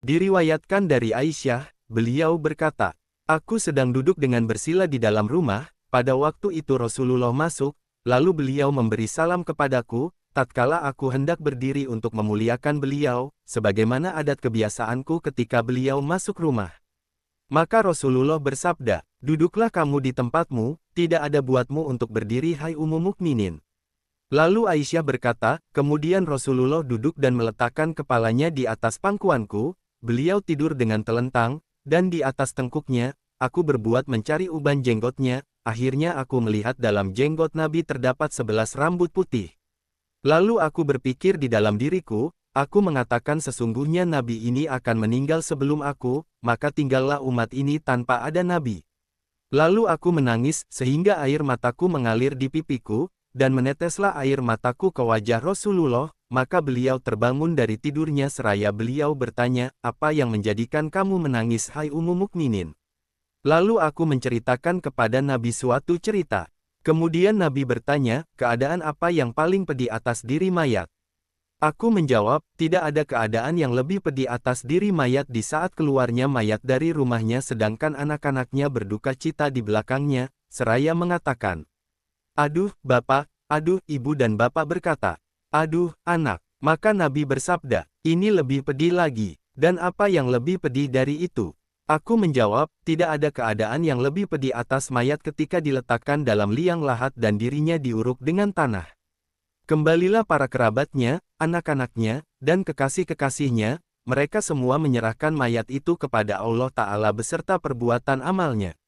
Diriwayatkan dari Aisyah, beliau berkata, "Aku sedang duduk dengan bersila di dalam rumah, pada waktu itu Rasulullah masuk, lalu beliau memberi salam kepadaku, tatkala aku hendak berdiri untuk memuliakan beliau, sebagaimana adat kebiasaanku ketika beliau masuk rumah. Maka Rasulullah bersabda, 'Duduklah kamu di tempatmu, tidak ada buatmu untuk berdiri hai Ummu Mukminin.' Lalu Aisyah berkata, kemudian Rasulullah duduk dan meletakkan kepalanya di atas pangkuanku, beliau tidur dengan telentang, dan di atas tengkuknya, aku berbuat mencari uban jenggotnya, akhirnya aku melihat dalam jenggot Nabi terdapat 11 rambut putih. Lalu aku berpikir di dalam diriku, aku mengatakan sesungguhnya Nabi ini akan meninggal sebelum aku, maka tinggallah umat ini tanpa ada Nabi. Lalu aku menangis sehingga air mataku mengalir di pipiku, dan meneteslah air mataku ke wajah Rasulullah, maka beliau terbangun dari tidurnya seraya beliau bertanya, apa yang menjadikan kamu menangis hai Ummu Mukminin? Lalu aku menceritakan kepada Nabi suatu cerita. Kemudian Nabi bertanya, keadaan apa yang paling pedih atas diri mayat? Aku menjawab, tidak ada keadaan yang lebih pedih atas diri mayat di saat keluarnya mayat dari rumahnya sedangkan anak-anaknya berduka cita di belakangnya, seraya mengatakan, aduh, bapak, aduh, ibu dan bapak berkata, aduh, anak. Maka Nabi bersabda, ini lebih pedih lagi, dan apa yang lebih pedih dari itu? Aku menjawab, tidak ada keadaan yang lebih pedih atas mayat ketika diletakkan dalam liang lahat dan dirinya diuruk dengan tanah. Kembalilah para kerabatnya, anak-anaknya, dan kekasih-kekasihnya, mereka semua menyerahkan mayat itu kepada Allah Ta'ala beserta perbuatan amalnya.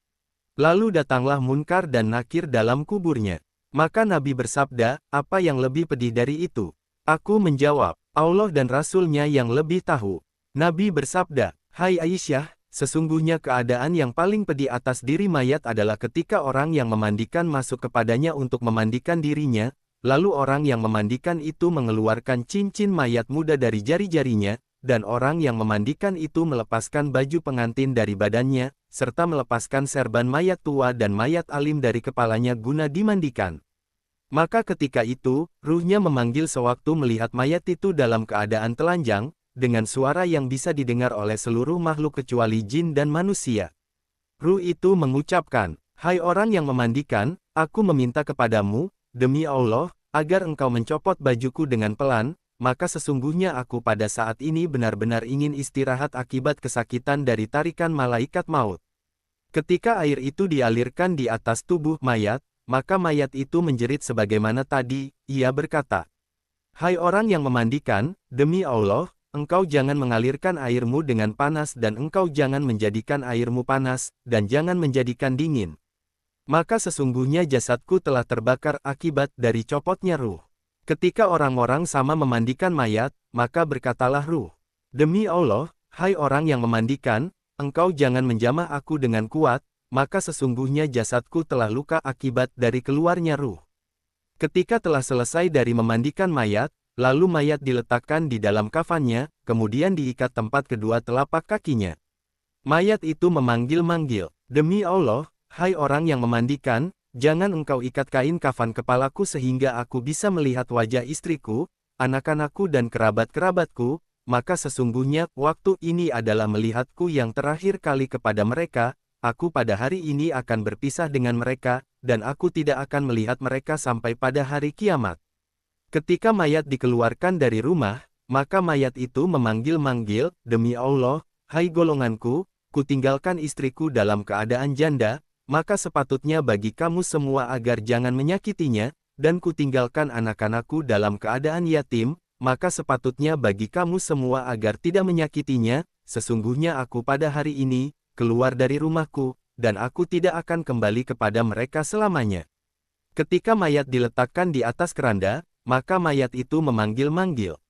Lalu datanglah Munkar dan Nakir dalam kuburnya. Maka Nabi bersabda, apa yang lebih pedih dari itu? Aku menjawab, Allah dan Rasul-Nya yang lebih tahu. Nabi bersabda, hai Aisyah, sesungguhnya keadaan yang paling pedih atas diri mayat adalah ketika orang yang memandikan masuk kepadanya untuk memandikan dirinya, lalu orang yang memandikan itu mengeluarkan cincin mayat muda dari jari-jarinya, dan orang yang memandikan itu melepaskan baju pengantin dari badannya, serta melepaskan serban mayat tua dan mayat alim dari kepalanya guna dimandikan. Maka ketika itu, ruhnya memanggil sewaktu melihat mayat itu dalam keadaan telanjang, dengan suara yang bisa didengar oleh seluruh makhluk kecuali jin dan manusia. Ruh itu mengucapkan, hai orang yang memandikan, aku meminta kepadamu, demi Allah, agar engkau mencopot bajuku dengan pelan, maka sesungguhnya aku pada saat ini benar-benar ingin istirahat akibat kesakitan dari tarikan malaikat maut. Ketika air itu dialirkan di atas tubuh mayat, maka mayat itu menjerit sebagaimana tadi, ia berkata, hai orang yang memandikan, demi Allah, engkau jangan mengalirkan airmu dengan panas dan engkau jangan menjadikan airmu panas, dan jangan menjadikan dingin. Maka sesungguhnya jasadku telah terbakar akibat dari copotnya ruh. Ketika orang-orang sama memandikan mayat, maka berkatalah ruh, demi Allah, hai orang yang memandikan, engkau jangan menjamah aku dengan kuat, maka sesungguhnya jasadku telah luka akibat dari keluarnya ruh. Ketika telah selesai dari memandikan mayat, lalu mayat diletakkan di dalam kafannya, kemudian diikat tempat kedua telapak kakinya. Mayat itu memanggil-manggil, demi Allah, hai orang yang memandikan, jangan engkau ikat kain kafan kepalaku sehingga aku bisa melihat wajah istriku, anak-anakku dan kerabat-kerabatku, maka sesungguhnya waktu ini adalah melihatku yang terakhir kali kepada mereka, aku pada hari ini akan berpisah dengan mereka, dan aku tidak akan melihat mereka sampai pada hari kiamat. Ketika mayat dikeluarkan dari rumah, maka mayat itu memanggil-manggil, demi Allah, hai golonganku, kutinggalkan istriku dalam keadaan janda, maka sepatutnya bagi kamu semua agar jangan menyakitinya, dan kutinggalkan anak-anakku dalam keadaan yatim, maka sepatutnya bagi kamu semua agar tidak menyakitinya, sesungguhnya aku pada hari ini, keluar dari rumahku, dan aku tidak akan kembali kepada mereka selamanya. Ketika mayat diletakkan di atas keranda, maka mayat itu memanggil-manggil,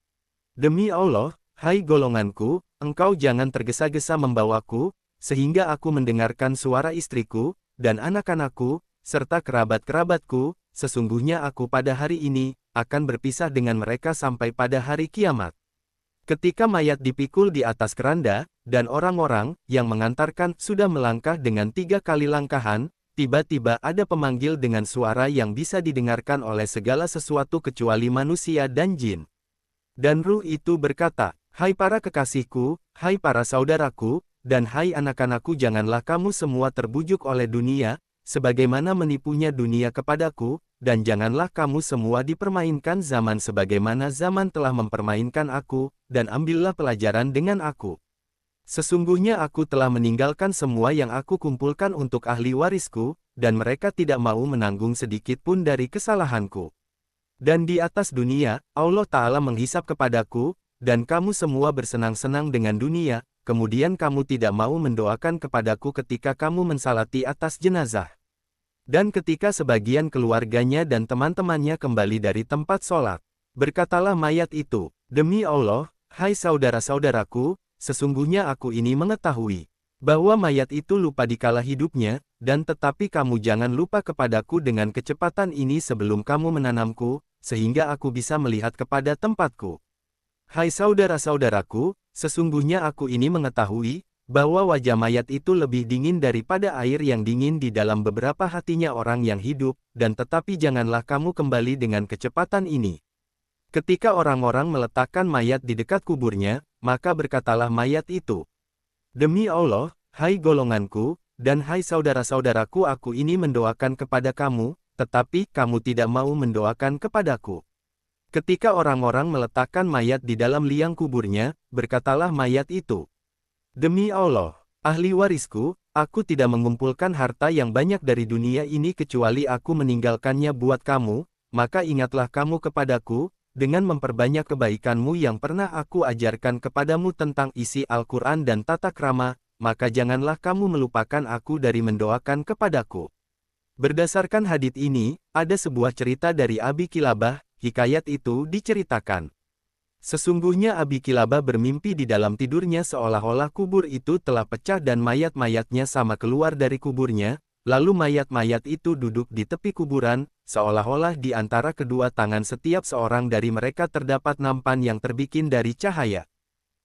demi Allah, hai golonganku, engkau jangan tergesa-gesa membawaku, sehingga aku mendengarkan suara istriku, dan anak-anakku, serta kerabat-kerabatku, sesungguhnya aku pada hari ini, akan berpisah dengan mereka sampai pada hari kiamat. Ketika mayat dipikul di atas keranda, dan orang-orang yang mengantarkan sudah melangkah dengan 3 kali langkahan, tiba-tiba ada pemanggil dengan suara yang bisa didengarkan oleh segala sesuatu kecuali manusia dan jin. Dan ruh itu berkata, Hai para kekasihku, hai para saudaraku, dan hai anak-anakku, janganlah kamu semua terbujuk oleh dunia, sebagaimana menipunya dunia kepadaku, dan janganlah kamu semua dipermainkan zaman sebagaimana zaman telah mempermainkan aku, dan ambillah pelajaran dengan aku. Sesungguhnya aku telah meninggalkan semua yang aku kumpulkan untuk ahli warisku, dan mereka tidak mau menanggung sedikit pun dari kesalahanku. Dan di atas dunia, Allah Ta'ala menghisap kepadaku, dan kamu semua bersenang-senang dengan dunia, kemudian kamu tidak mau mendoakan kepadaku ketika kamu mensalati atas jenazah. Dan ketika sebagian keluarganya dan teman-temannya kembali dari tempat sholat, berkatalah mayat itu, demi Allah, hai saudara-saudaraku, sesungguhnya aku ini mengetahui bahwa mayat itu lupa dikala hidupnya, dan tetapi kamu jangan lupa kepadaku dengan kecepatan ini sebelum kamu menanamku, sehingga aku bisa melihat kepada tempatku. Hai saudara-saudaraku, sesungguhnya aku ini mengetahui bahwa wajah mayat itu lebih dingin daripada air yang dingin di dalam beberapa hatinya orang yang hidup, dan tetapi janganlah kamu kembali dengan kecepatan ini. Ketika orang-orang meletakkan mayat di dekat kuburnya, maka berkatalah mayat itu, demi Allah, hai golonganku, dan hai saudara-saudaraku, aku ini mendoakan kepada kamu, tetapi kamu tidak mau mendoakan kepadaku. Ketika orang-orang meletakkan mayat di dalam liang kuburnya, berkatalah mayat itu, demi Allah, ahli warisku, aku tidak mengumpulkan harta yang banyak dari dunia ini kecuali aku meninggalkannya buat kamu, maka ingatlah kamu kepadaku, dengan memperbanyak kebaikanmu yang pernah aku ajarkan kepadamu tentang isi Al-Quran dan tata krama, maka janganlah kamu melupakan aku dari mendoakan kepadaku. Berdasarkan hadits ini, ada sebuah cerita dari Abi Kilabah. Hikayat itu diceritakan. Sesungguhnya Abi Kilabah bermimpi di dalam tidurnya seolah-olah kubur itu telah pecah dan mayat-mayatnya sama keluar dari kuburnya, lalu mayat-mayat itu duduk di tepi kuburan, seolah-olah di antara kedua tangan setiap seorang dari mereka terdapat nampan yang terbikin dari cahaya.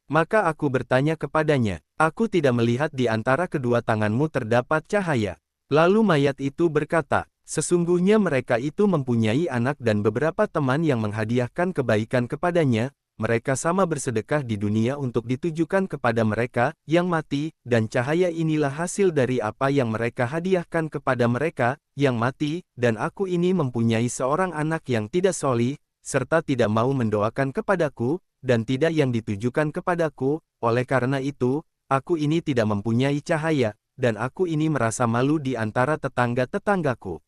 Maka aku bertanya kepadanya, aku tidak melihat di antara kedua tanganmu terdapat cahaya. Lalu mayat itu berkata, sesungguhnya mereka itu mempunyai anak dan beberapa teman yang menghadiahkan kebaikan kepadanya, mereka sama bersedekah di dunia untuk ditujukan kepada mereka yang mati, dan cahaya inilah hasil dari apa yang mereka hadiahkan kepada mereka yang mati, dan aku ini mempunyai seorang anak yang tidak solih, serta tidak mau mendoakan kepadaku, dan tidak yang ditujukan kepadaku, oleh karena itu, aku ini tidak mempunyai cahaya, dan aku ini merasa malu di antara tetangga-tetanggaku.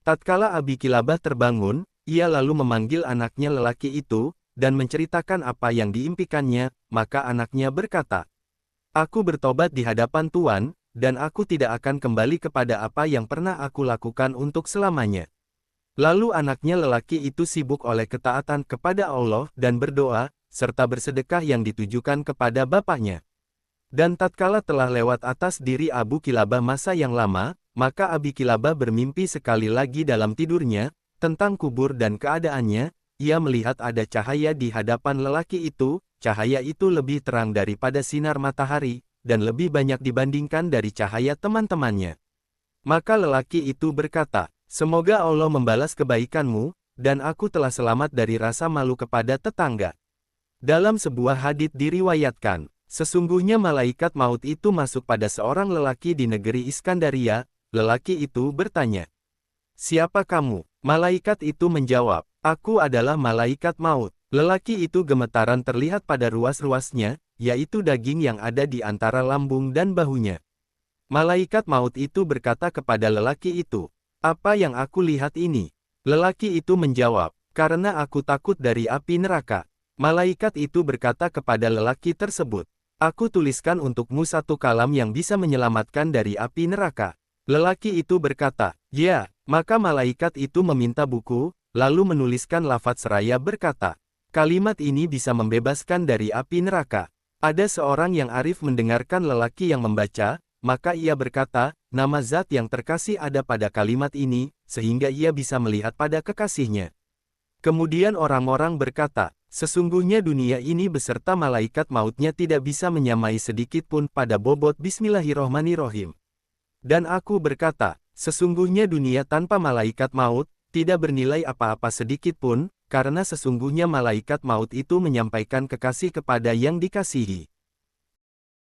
Tatkala Abi Kilabah terbangun, ia lalu memanggil anaknya lelaki itu, dan menceritakan apa yang diimpikannya, maka anaknya berkata, aku bertobat di hadapan Tuhan, dan aku tidak akan kembali kepada apa yang pernah aku lakukan untuk selamanya. Lalu anaknya lelaki itu sibuk oleh ketaatan kepada Allah dan berdoa, serta bersedekah yang ditujukan kepada bapaknya. Dan tatkala telah lewat atas diri Abu Kilabah masa yang lama, maka Abi Kilabah bermimpi sekali lagi dalam tidurnya, tentang kubur dan keadaannya, ia melihat ada cahaya di hadapan lelaki itu, cahaya itu lebih terang daripada sinar matahari, dan lebih banyak dibandingkan dari cahaya teman-temannya. Maka lelaki itu berkata, semoga Allah membalas kebaikanmu, dan aku telah selamat dari rasa malu kepada tetangga. Dalam sebuah hadits diriwayatkan, sesungguhnya malaikat maut itu masuk pada seorang lelaki di negeri Iskandaria. Lelaki itu bertanya, siapa kamu? Malaikat itu menjawab, aku adalah malaikat maut. Lelaki itu gemetaran terlihat pada ruas-ruasnya, yaitu daging yang ada di antara lambung dan bahunya. Malaikat maut itu berkata kepada lelaki itu, apa yang aku lihat ini? Lelaki itu menjawab, karena aku takut dari api neraka. Malaikat itu berkata kepada lelaki tersebut, aku tuliskan untukmu satu kalam yang bisa menyelamatkan dari api neraka. Lelaki itu berkata, ya, maka malaikat itu meminta buku, lalu menuliskan lafaz seraya berkata, kalimat ini bisa membebaskan dari api neraka. Ada seorang yang arif mendengarkan lelaki yang membaca, maka ia berkata, nama zat yang terkasih ada pada kalimat ini, sehingga ia bisa melihat pada kekasihnya. Kemudian orang-orang berkata, sesungguhnya dunia ini beserta malaikat mautnya tidak bisa menyamai sedikit pun pada bobot Bismillahirrohmanirrohim. Dan aku berkata, sesungguhnya dunia tanpa malaikat maut, tidak bernilai apa-apa sedikit pun, Karena sesungguhnya malaikat maut itu menyampaikan kekasih kepada yang dikasihi.